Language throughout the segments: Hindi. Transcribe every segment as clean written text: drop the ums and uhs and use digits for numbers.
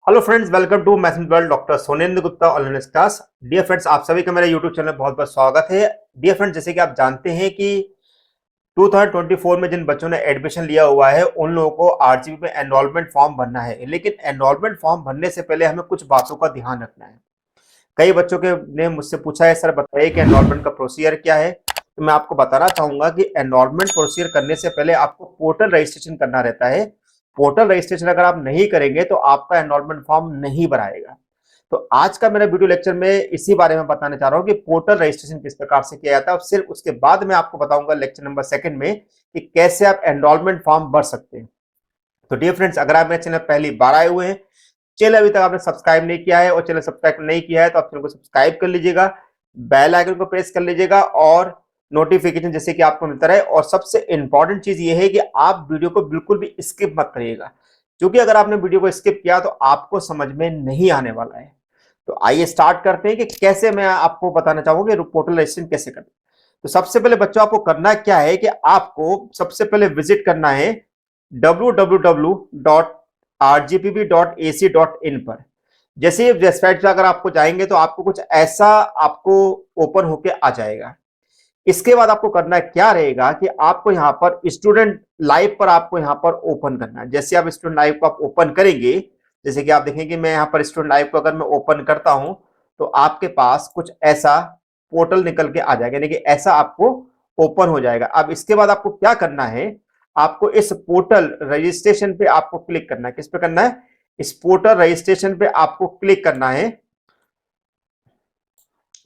Hello friends, welcome to mathematics world. Doctor Sonendra Gupta online class. Dear friends, आप सभी का मेरे यूट्यूब चैनल में बहुत बहुत स्वागत है। डियर फ्रेंड्स, जैसे कि आप जानते हैं कि 2024 में जिन बच्चों ने एडमिशन लिया हुआ है उन लोगों को आरजीपी में एनरोलमेंट फॉर्म भरना है। लेकिन एनरोलमेंट फॉर्म भरने से पहले हमें कुछ बातों का ध्यान रखना है। कई बच्चों के ने मुझसे पूछा है, सर बताइए कि एनरोलमेंट का प्रोसीजर क्या है। तो मैं आपको बताना चाहूंगा कि एनरोलमेंट प्रोसीजर करने से पहले आपको पोर्टल रजिस्ट्रेशन करना रहता है। पोर्टल रजिस्ट्रेशन अगर आप नहीं करेंगे तो आपका एनरोलमेंट फॉर्म नहीं भराएगा। तो आज का मेरा वीडियो लेक्चर में इसी बारे में बताने चाह रहा हूं कि पोर्टल रजिस्ट्रेशन किस प्रकार से किया जाता है, और सिर्फ उसके बाद मैं आपको बताऊंगा लेक्चर नंबर सेकंड में कि कैसे आप एनरोलमेंट फॉर्म भर सकते हैं। तो डियर फ्रेंड्स, अगर आप मेरे चैनल पहली बार आए हुए हैं, चैनल अभी तक आपने सब्सक्राइब नहीं किया है और चैनल सब्सक्राइब नहीं किया है तो आप चैनल को सब्सक्राइब कर लीजिएगा, बेल आइकन को प्रेस कर लीजिएगा और नोटिफिकेशन जैसे कि आपको मिलता रहे। और सबसे इंपॉर्टेंट चीज ये है कि आप वीडियो को बिल्कुल भी स्किप मत करिएगा, क्योंकि अगर आपने वीडियो को स्किप किया तो आपको समझ में नहीं आने वाला है। तो आइए स्टार्ट करते हैं कि कैसे मैं आपको बताना चाहूंगा कि पोर्टल रजिस्ट्रेशन कैसे करते हैं। तो सबसे पहले बच्चों, आपको करना क्या है कि आपको सबसे पहले विजिट करना है www.rgpb.ac.in पर। जैसे वेबसाइट पर अगर आपको जाएंगे तो आपको कुछ ऐसा आपको ओपन होके आ जाएगा। इसके बाद आपको करना क्या रहेगा कि आपको यहाँ पर स्टूडेंट लाइव पर आपको यहाँ पर ओपन करना है। जैसे आप स्टूडेंट लाइव को आप ओपन करेंगे, जैसे कि आप देखेंगे मैं यहाँ पर स्टूडेंट लाइव को अगर मैं ओपन करता हूं तो आपके पास कुछ ऐसा पोर्टल निकल के आ जाएगा, यानी कि ऐसा आपको ओपन हो जाएगा। अब इसके बाद आपको क्या करना है, आपको इस पोर्टल रजिस्ट्रेशन पे आपको क्लिक करना है। किस पे करना है? इस पोर्टल रजिस्ट्रेशन पे आपको क्लिक करना है।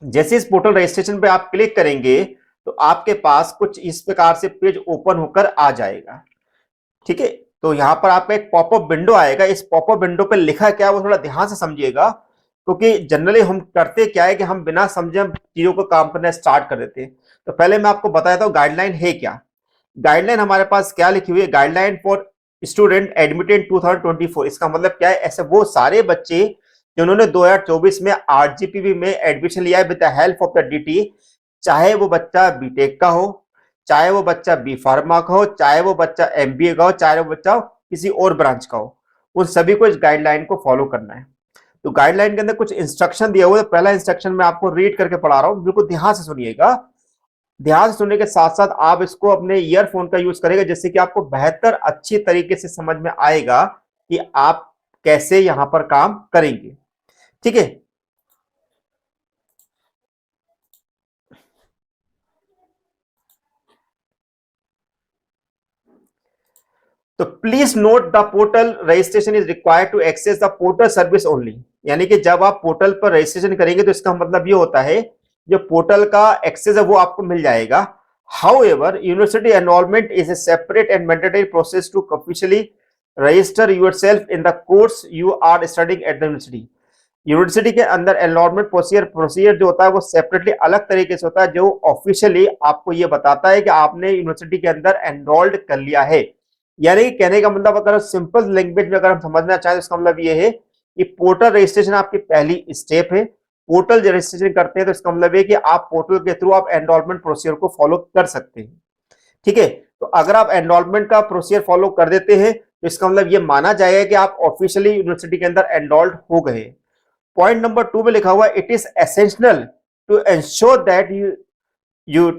जैसे इस पोर्टल रजिस्ट्रेशन पे आप क्लिक करेंगे तो आपके पास कुछ इस प्रकार से पेज ओपन होकर आ जाएगा। ठीक है, तो यहां पर आपका एक पॉपअप विंडो आएगा। इस पॉपअप विंडो पे लिखा क्या है वो थोड़ा ध्यान से समझिएगा, क्योंकि जनरली हम करते क्या है कि हम बिना समझे हम चीजों को काम करना स्टार्ट कर देते हैं। तो पहले मैं आपको बताता हूं गाइडलाइन है क्या। गाइडलाइन हमारे पास क्या लिखी हुई है, गाइडलाइन फॉर स्टूडेंट एडमिटेड 2024। इसका मतलब क्या है, ऐसे वो सारे बच्चे जिन्होंने 2024 में आरजीपीवी में एडमिशन लिया है with the help of the DT, चाहे वो बच्चा बीटेक का हो, चाहे वो बच्चा बी फार्मा का हो, चाहे वो बच्चा एमबीए का हो, चाहे वो बच्चा किसी और ब्रांच का हो, उन सभी को इस गाइडलाइन को फॉलो करना है। तो गाइडलाइन के अंदर कुछ इंस्ट्रक्शन दिया हुआ है। पहला इंस्ट्रक्शन मैं आपको रीड करके पढ़ा रहा हूं, बिल्कुल ध्यान से सुनिएगा। ध्यान से सुनने के साथ साथ आप इसको अपने ईयरफोन का यूज करेंगे, जिससे कि आपको बेहतर अच्छी तरीके से समझ में आएगा कि आप कैसे यहां पर काम करेंगे। ठीक है, तो please note the portal registration is required to access the portal service only. यानी कि जब आप पोर्टल पर रजिस्ट्रेशन करेंगे तो इसका मतलब ये होता है जो पोर्टल का एक्सेस है वो आपको मिल जाएगा। However, university enrollment is a separate and mandatory process to officially register yourself in the course you are studying at the university. University के अंदर एनरोलमेंट प्रोसीजर जो होता है वो सेपरेटली अलग तरीके से होता है, जो ऑफिशियली आपको ये बताता है कि आपने यूनिवर्सिटी के अंदर एनरोल्ड कर लिया है। यानी कि कहने का मतलब, अगर सिंपल लैंग्वेज में अगर हम समझना चाहें तो इसका मतलब ये है कि पोर्टल रजिस्ट्रेशन आपकी पहली स्टेप है। पोर्टल रजिस्ट्रेशन करते हैं तो इसका मतलब ये कि आप पोर्टल के थ्रू आप एनरोलमेंट प्रोसीजर को फॉलो कर सकते हैं। ठीक है, तो अगर आप एनरोलमेंट का प्रोसीजर फॉलो कर देते हैं तो इसका मतलब ये माना जाएगा कि आप ऑफिशियली यूनिवर्सिटी के अंदर एनरोल्ड हो गए। पॉइंट नंबर 2 में लिखा हुआ है, it is essential to ensure that you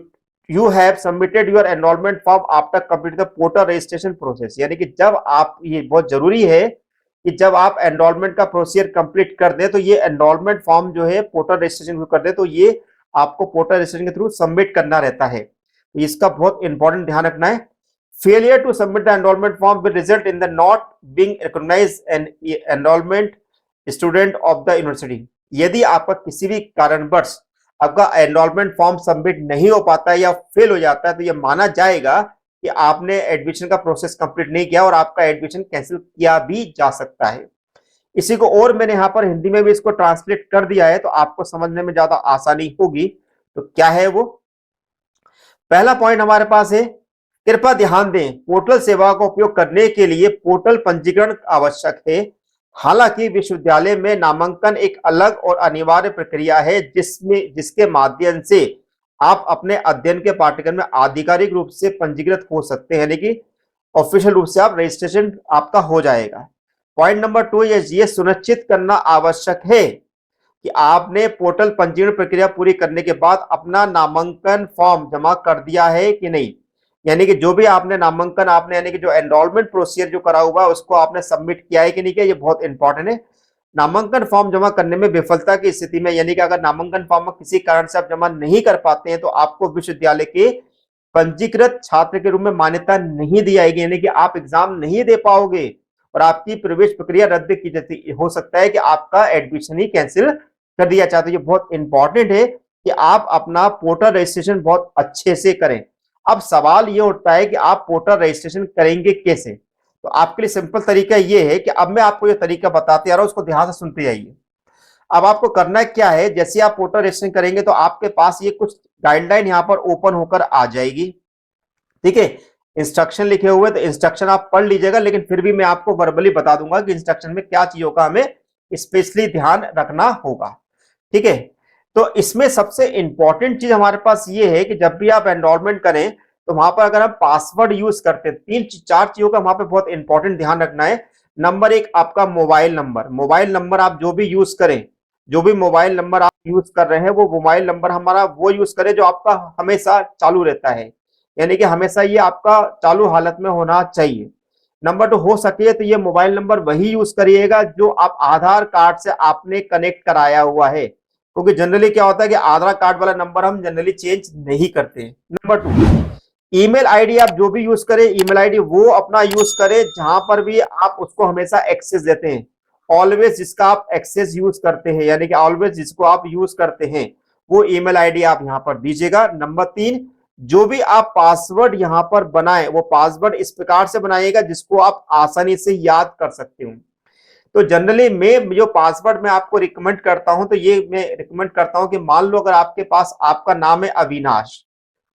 you have submitted your enrolment form after complete the portal registration process. यानी कि जब आप, ये बहुत जरूरी है कि जब आप एनरोलमेंट का प्रोसीजर कंप्लीट कर दें तो ये एनरोलमेंट फॉर्म जो है पोर्टल रजिस्ट्रेशन कर दे तो ये आपको पोर्टल रजिस्ट्रेशन के थ्रू सबमिट करना रहता है। तो इसका बहुत इंपॉर्टेंट ध्यान रखना है। Failure to submit the enrolment form will result in the not being recognised an enrolment student of the university. यदि आपका किसी भी कारणवश आपका एनरोलमेंट फॉर्म सबमिट नहीं हो पाता है या फेल हो जाता है तो यह माना जाएगा कि आपने एडमिशन का प्रोसेस कंप्लीट नहीं किया और आपका एडमिशन कैंसिल किया भी जा सकता है। इसी को और मैंने यहां पर हिंदी में भी इसको ट्रांसलेट कर दिया है तो आपको समझने में ज्यादा आसानी होगी। तो क्या है वो? पहला पॉइंट हमारे पास है, कृपया ध्यान दें, पोर्टल सेवा का उपयोग करने के लिए पोर्टल पंजीकरण आवश्यक है। हालांकि विश्वविद्यालय में नामांकन एक अलग और अनिवार्य प्रक्रिया है जिसके माध्यम से आप अपने अध्ययन के पाठ्यक्रम में आधिकारिक रूप से पंजीकृत हो सकते हैं, यानी कि ऑफिशियल रूप से आप रजिस्ट्रेशन आपका हो जाएगा। पॉइंट नंबर 2, ये सुनिश्चित करना आवश्यक है कि आपने पोर्टल पंजीकरण प्रक्रिया पूरी करने के बाद अपना नामांकन फॉर्म जमा कर दिया है कि नहीं। यानी कि जो भी आपने नामांकन आपने यानी कि जो एनरोलमेंट प्रोसीजर जो करा हुआ है उसको आपने सबमिट किया है कि नहीं किया, ये बहुत इंपॉर्टेंट है। नामांकन फॉर्म जमा करने में विफलता की स्थिति में, यानी कि अगर नामांकन फॉर्म किसी कारण से आप जमा नहीं कर पाते हैं तो आपको विश्वविद्यालय के पंजीकृत छात्र के रूप में मान्यता नहीं दी जाएगी, यानी कि आप एग्जाम नहीं दे पाओगे और आपकी प्रवेश प्रक्रिया रद्द की जाती, हो सकता है कि आपका एडमिशन ही कैंसिल कर दिया जाए। तो ये बहुत इंपॉर्टेंट है कि आप अपना पोर्टल रजिस्ट्रेशन बहुत अच्छे से करें। अब सवाल ये उठता है कि आप पोर्टल रजिस्ट्रेशन करेंगे कैसे। तो आपके लिए सिंपल तरीका ये है कि अब मैं आपको ये तरीका बताते आ रहा हूं, उसको ध्यान से सुनते जाइए। अब आपको करना क्या है, जैसे आप पोर्टल रजिस्ट्रेशन करेंगे तो आपके पास ये कुछ गाइडलाइन यहां पर ओपन होकर आ जाएगी। ठीक है, इंस्ट्रक्शन लिखे हुए, तो इंस्ट्रक्शन आप पढ़ लीजिएगा, लेकिन फिर भी मैं आपको वर्बली बता दूंगा कि इंस्ट्रक्शन में क्या चीजों का हमें स्पेशली ध्यान रखना होगा। ठीक है, तो इसमें सबसे इंपॉर्टेंट चीज हमारे पास ये है कि जब भी आप एनरोलमेंट करें तो वहां पर अगर हम पासवर्ड यूज करते हैं, 3-4 चीजों का वहां पर बहुत इंपॉर्टेंट ध्यान रखना है। नंबर 1, आपका मोबाइल नंबर। मोबाइल नंबर आप जो भी यूज करें, जो भी मोबाइल नंबर आप यूज कर रहे हैं वो मोबाइल नंबर हमारा वो यूज करें जो आपका हमेशा चालू रहता है, यानी कि हमेशा ये आपका चालू हालत में होना चाहिए। नंबर 2, हो सके तो ये मोबाइल नंबर वही यूज करिएगा जो आप आधार कार्ड से आपने कनेक्ट कराया हुआ है, क्योंकि जनरली क्या होता है कि आधार कार्ड वाला नंबर हम जनरली चेंज नहीं करते। नंबर 2, ईमेल आईडी आप जो भी यूज करें, ईमेल आईडी वो अपना यूज करें जहां पर भी आप उसको हमेशा एक्सेस देते हैं। ऑलवेज जिसका आप एक्सेस यूज करते हैं, यानी कि ऑलवेज जिसको आप यूज करते हैं वो ईमेल आईडी आप यहां पर दीजिएगा। नंबर 3, जो भी आप पासवर्ड यहां पर बनाए वो पासवर्ड इस प्रकार से बनाइएगा जिसको आप आसानी से याद कर सकते हो। तो जनरली मैं जो पासवर्ड मैं आपको रिकमेंड करता हूं, तो ये मैं रिकमेंड करता हूं कि मान लो अगर आपके पास आपका नाम है अविनाश,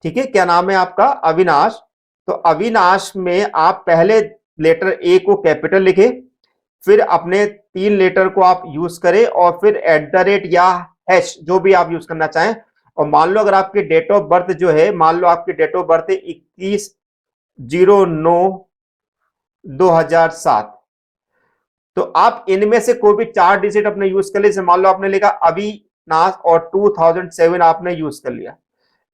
ठीक है, क्या नाम है आपका? अविनाश। तो अविनाश में आप पहले लेटर ए को कैपिटल लिखे, फिर अपने 3 लेटर को आप यूज करें और फिर @ या हैश जो भी आप यूज करना चाहें। और मान लो अगर आपकी डेट ऑफ बर्थ जो है, मान लो आपकी डेट ऑफ बर्थ है 21/09/2007, तो आप इनमें से कोई भी 4 डिजिट अपने यूज कर लीजिए। मान लो आपने लिखा अविनाश और 2007 आपने यूज कर लिया।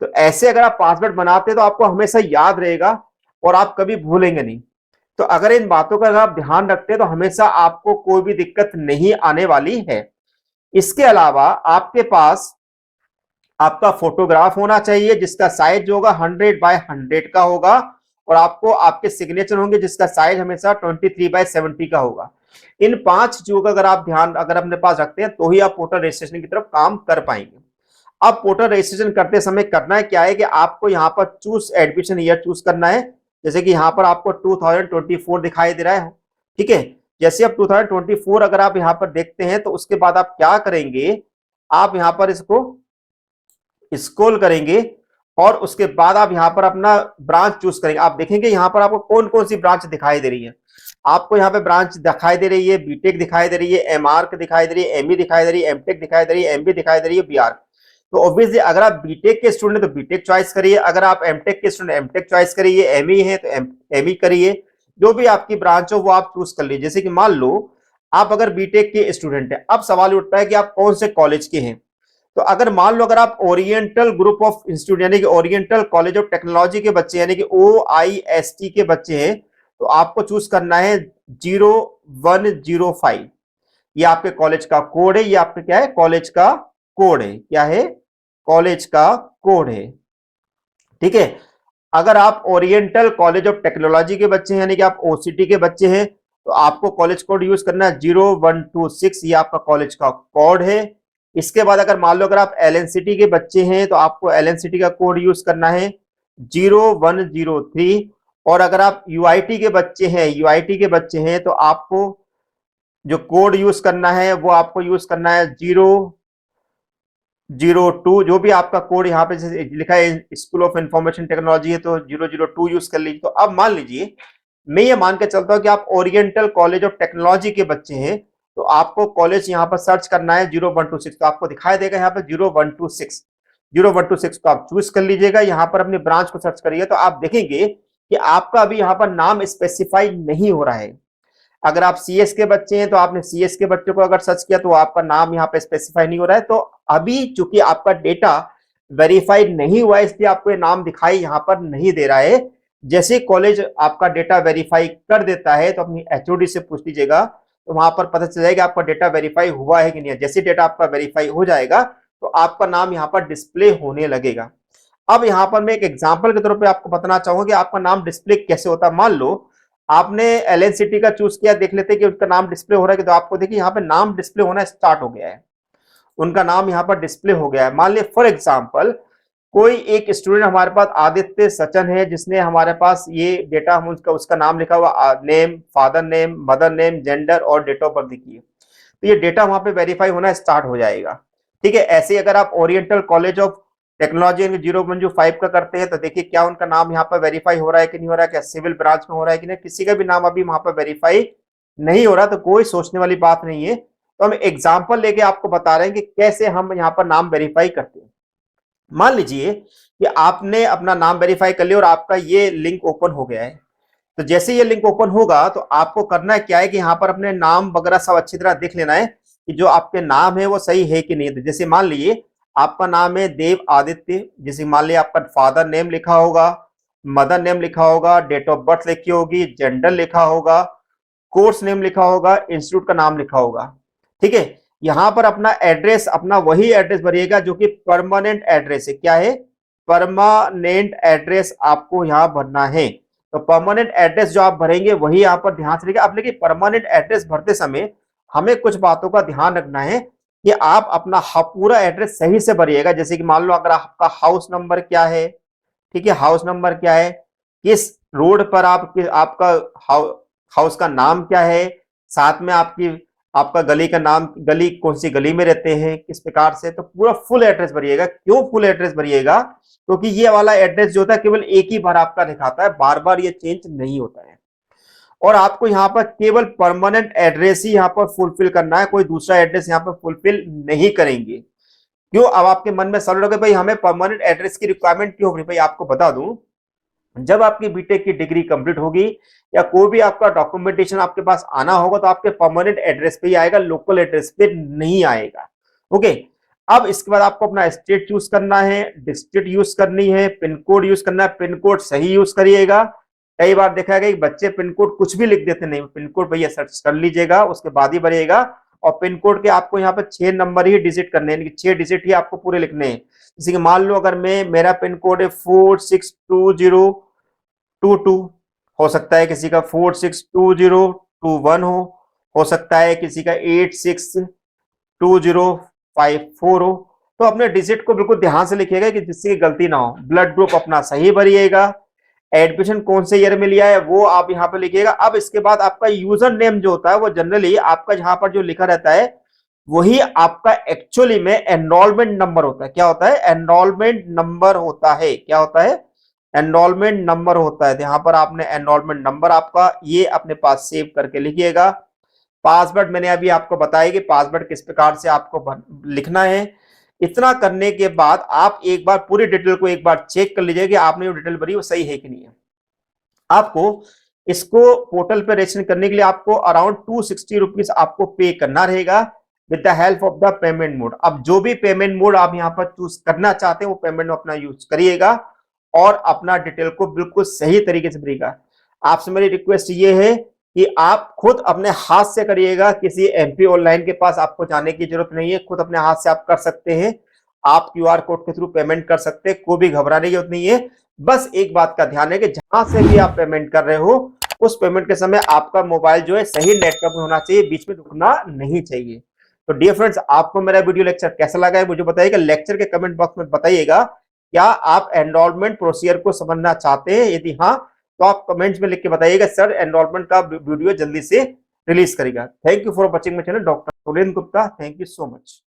तो ऐसे अगर आप पासवर्ड बनाते हैं तो आपको हमेशा याद रहेगा और आप कभी भूलेंगे नहीं। तो अगर इन बातों का अगर आप ध्यान रखते हैं तो हमेशा आपको कोई भी दिक्कत नहीं आने वाली है। इसके अलावा आपके पास आपका फोटोग्राफ होना चाहिए जिसका साइज जो होगा 100x100 का होगा, और आपको आपके सिग्नेचर होंगे जिसका साइज हमेशा 23x70 का होगा। इन 5 चीजों का अगर आप ध्यान अगर अपने पास रखते हैं तो ही आप पोर्टल रजिस्ट्रेशन की तरफ काम कर पाएंगे। अब पोर्टल रजिस्ट्रेशन करते समय करना है क्या है कि आपको यहाँ पर चूज एडमिशन ईयर चूज करना है। जैसे कि यहाँ पर आपको 2024 दिखाई दे रहा है, ठीक है। जैसे अब 2024 अगर आप यहाँ पर देखते हैं तो उसके बाद आप क्या करेंगे, आप यहाँ पर इसको स्क्रॉल करेंगे और उसके बाद आप यहाँ पर अपना ब्रांच चूज करेंगे। आप देखेंगे यहाँ पर आपको कौन कौन सी ब्रांच दिखाई दे रही है। आपको यहाँ पे ब्रांच दिखाई दे रही है, बीटेक दिखाई दे रही है, एमआर्क दिखाई दे रही है, एमई दिखाई दे रही है, एमटेक दिखाई दे रही है, एमबी दिखाई दे रही है, बीआर। तो ऑब्वियसली अगर आप बीटेक के स्टूडेंट तो बीटेक चॉइस करिए, अगर आप एमटेक के स्टूडेंट एमटेक चॉइस करिए, एमई है तो एमई करिए, जो भी आपकी ब्रांच हो वो आप चूज कर लीजिए। जैसे कि मान लो आप अगर बीटेक के स्टूडेंट है, अब सवाल उठता है कि आप कौन से कॉलेज के हैं। तो अगर मान लो अगर आप ओरिएंटल ग्रुप ऑफ इंस्टीट्यूट यानी कि ओरिएंटल कॉलेज ऑफ टेक्नोलॉजी के बच्चे यानी कि OIST के बच्चे हैं, तो आपको चूज करना है 0105। ये आपके कॉलेज का कोड है, ये आपके क्या है, कॉलेज का कोड है, क्या है, कॉलेज का कोड है, ठीक है। अगर आप ओरिएंटल कॉलेज ऑफ टेक्नोलॉजी के बच्चे हैं यानी कि आप OCT के बच्चे हैं, तो आपको कॉलेज कोड यूज करना है 0126, ये आपका कॉलेज का कोड है। इसके बाद अगर मान लो अगर आप LNCT के बच्चे हैं तो आपको LNCT का कोड यूज करना है 0103। और अगर आप UIT के बच्चे हैं, UIT के बच्चे हैं तो आपको जो कोड यूज करना है वो आपको यूज करना है 002। जो भी आपका कोड यहाँ पे लिखा है स्कूल ऑफ इंफॉर्मेशन टेक्नोलॉजी है तो 002 यूज कर लीजिए। तो अब मान लीजिए मैं ये मान के चलता हूँ कि आप ओरिएंटल कॉलेज ऑफ टेक्नोलॉजी के बच्चे हैं, तो आपको कॉलेज यहाँ पर सर्च करना है 0126। तो आपको दिखाई देगा यहाँ पर 0126 को आप चूज कर लीजिएगा। यहाँ पर अपनी ब्रांच को सर्च करिए तो आप देखेंगे कि आपका अभी यहाँ पर नाम स्पेसिफाई नहीं हो रहा है। अगर आप सीएस के बच्चे हैं तो आपने सीएस के बच्चों को अगर सर्च किया तो आपका नाम यहाँ पे स्पेसिफाई नहीं हो रहा है। तो अभी चूंकि आपका डेटा वेरीफाइड नहीं हुआ है इसलिए आपको ये नाम दिखाई यहाँ पर नहीं दे रहा है। जैसे कॉलेज आपका डेटा वेरीफाई कर देता है तो अपनी एचओडी से पूछ लीजिएगा, तो वहां पर पता चल जाएगा आपका डेटा वेरीफाई हुआ है कि नहीं। जैसे डेटा आपका वेरीफाई हो जाएगा तो आपका नाम यहाँ पर डिस्प्ले होने लगेगा। अब यहाँ पर मैं एक एग्जांपल के तौर पे आपको बताना चाहूंगा कि आपका नाम डिस्प्ले कैसे होता है। मान लो आपने एलएनसीटी का चूज किया, देख लेते हैं कि उसका नाम डिस्प्ले हो रहा है कि, तो आपको देखिए यहाँ पे नाम डिस्प्ले होना स्टार्ट हो गया है, उनका नाम यहाँ पर डिस्प्ले हो गया है। मान लिया फॉर एग्जाम्पल कोई एक स्टूडेंट हमारे पास आदित्य सचन है जिसने हमारे पास ये डेटा हम उसका नाम लिखा हुआ, name, father name, mother name, gender और डेट ऑफ बर्थ लिखी है, तो ये डेटा वहां पे वेरीफाई होना स्टार्ट हो जाएगा। ठीक है, ऐसे अगर आप ओरिएंटल कॉलेज ऑफ टेक्नोलॉजी 015 का करते हैं तो देखिए क्या उनका नाम यहाँ पर वेरीफाई हो रहा है कि नहीं हो रहा है, क्या सिविल ब्रांच में हो रहा है कि नहीं, किसी का भी नाम अभी वहां पर वेरीफाई नहीं हो रहा, तो कोई सोचने वाली बात नहीं है। तो हम एग्जाम्पल लेके आपको बता रहे हैं कि कैसे हम यहाँ पर नाम वेरीफाई करते हैं। मान लीजिए कि आपने अपना नाम वेरीफाई कर लिया और आपका ये लिंक ओपन हो गया है, तो जैसे ये लिंक ओपन होगा तो आपको करना क्या है कि यहाँ पर अपने नाम वगैरह सब अच्छी तरह देख लेना है कि जो आपके नाम है वो सही है कि नहीं। तो जैसे मान लीजिए आपका नाम है देव आदित्य, जैसे मान लीजिए आपका फादर नेम लिखा होगा, मदर नेम लिखा होगा, डेट ऑफ बर्थ लिखी होगी, जेंडर लिखा होगा, कोर्स नेम लिखा होगा, इंस्टीट्यूट का नाम लिखा होगा। ठीक है, यहां पर अपना एड्रेस, अपना वही एड्रेस भरिएगा जो कि परमानेंट एड्रेस है। क्या है? परमानेंट एड्रेस आपको यहां भरना है। तो परमानेंट एड्रेस जो आप भरेंगे वही यहां पर ध्यान से लिखिए। अब लेकिन परमानेंट एड्रेस भरते समय हमें कुछ बातों का ध्यान रखना है कि आप अपना पूरा एड्रेस सही से भरिएगा। जैसे कि मान लो अगर आपका हाउस नंबर क्या है, ठीक है, हाउस नंबर क्या है, किस रोड पर आपका हाउस का नाम क्या है, साथ में आपका गली का नाम, गली कौन सी गली में रहते हैं, किस प्रकार से, तो पूरा फुल एड्रेस भरिएगा। क्यों फुल एड्रेस भरिएगा? क्योंकि ये वाला एड्रेस जो होता है केवल एक ही बार आपका दिखाता है, बार बार ये चेंज नहीं होता है। और आपको यहाँ पर केवल परमानेंट एड्रेस ही यहाँ पर फुलफिल करना है, कोई दूसरा एड्रेस यहाँ पर फुलफिल नहीं करेंगे। क्यों? अब आपके मन में सवाल होगा भाई हमें परमानेंट एड्रेस की रिक्वायरमेंट क्यों होगी? भाई आपको बता दूं, जब आपकी बीटेक की डिग्री कंप्लीट होगी या कोई भी आपका डॉक्यूमेंटेशन आपके पास आना होगा तो आपके परमानेंट एड्रेस पे ही आएगा, लोकल एड्रेस पे नहीं आएगा। ओके, अब इसके बाद आपको अपना स्टेट चूज करना है, डिस्ट्रिक्ट यूज करनी है, पिन कोड यूज करना है। पिन कोड सही यूज करिएगा। कई बार देखा गया कि बच्चे पिन कोड कुछ भी लिख देते, नहीं, पिन कोड भैया सर्च कर लीजिएगा, उसके बाद ही भरिएगा। और पिन कोड के आपको यहाँ पर 6 नंबर ही डिजिट करने हैं, 6 डिजिट ही आपको पूरे लिखने हैं। जैसे कि मान लो अगर मेरा पिन कोड है 462022, हो सकता है किसी का 462021 हो सकता है किसी का 862054 हो। तो अपने डिजिट को बिल्कुल ध्यान से लिखिएगा कि जिससे गलती ना हो। ब्लड ग्रुप अपना सही भरिएगा। एडमिशन कौन से ईयर में लिया है वो आप यहाँ पे लिखिएगा। अब इसके बाद आपका यूजर नेम जो होता है वो जनरली आपका जहां पर जो लिखा रहता है वही आपका एक्चुअली में एनरोलमेंट नंबर होता है। क्या होता है? एनरोलमेंट नंबर होता है। क्या होता है? एनरोलमेंट नंबर होता है। यहाँ पर आपने एनरोलमेंट नंबर आपका ये अपने पास सेव करके लिखिएगा। पासवर्ड मैंने अभी आपको बताया कि पासवर्ड किस प्रकार से आपको लिखना है। इतना करने के बाद आप एक बार पूरी डिटेल को एक बार चेक कर लीजिए कि आपने जो डिटेल भरी वो सही है कि नहीं है। आपको इसको पोर्टल पे रजिस्ट्रेशन करने के लिए आपको अराउंड 260 रुपीज आपको पे करना रहेगा with the help of the payment mode. अब जो भी पेमेंट मोड आप यहाँ पर चूज करना चाहते हैं वो पेमेंट अपना यूज करिएगा और अपना डिटेल को बिल्कुल सही तरीके से भरिएगा। आपसे मेरी रिक्वेस्ट ये है कि आप खुद अपने हाथ से करिएगा, किसी एमपी ऑनलाइन के पास आपको जाने की जरूरत नहीं है, खुद अपने हाथ से आप कर सकते हैं। आप क्यूआर कोड के थ्रू पेमेंट कर सकते हैं, कोई भी घबराने की जरूरत नहीं है। बस एक बात का ध्यान है कि जहां से भी आप पेमेंट कर रहे हो उस पेमेंट के समय आपका मोबाइल जो है सही नेटवर्क में होना चाहिए, बीच में रुकना नहीं चाहिए। तो डियर फ्रेंड्स, आपको मेरा वीडियो लेक्चर कैसा लगा है मुझे बताइएगा, लेक्चर के कमेंट बॉक्स में बताइएगा। क्या आप एनरोलमेंट प्रोसीजर को समझना चाहते हैं? यदि हाँ तो आप कमेंट्स में लिख के बताइएगा, सर एनरोलमेंट का वीडियो जल्दी से रिलीज करेगा। Thank you for watching my channel, doctor Surendra Gupta. Thank you so much.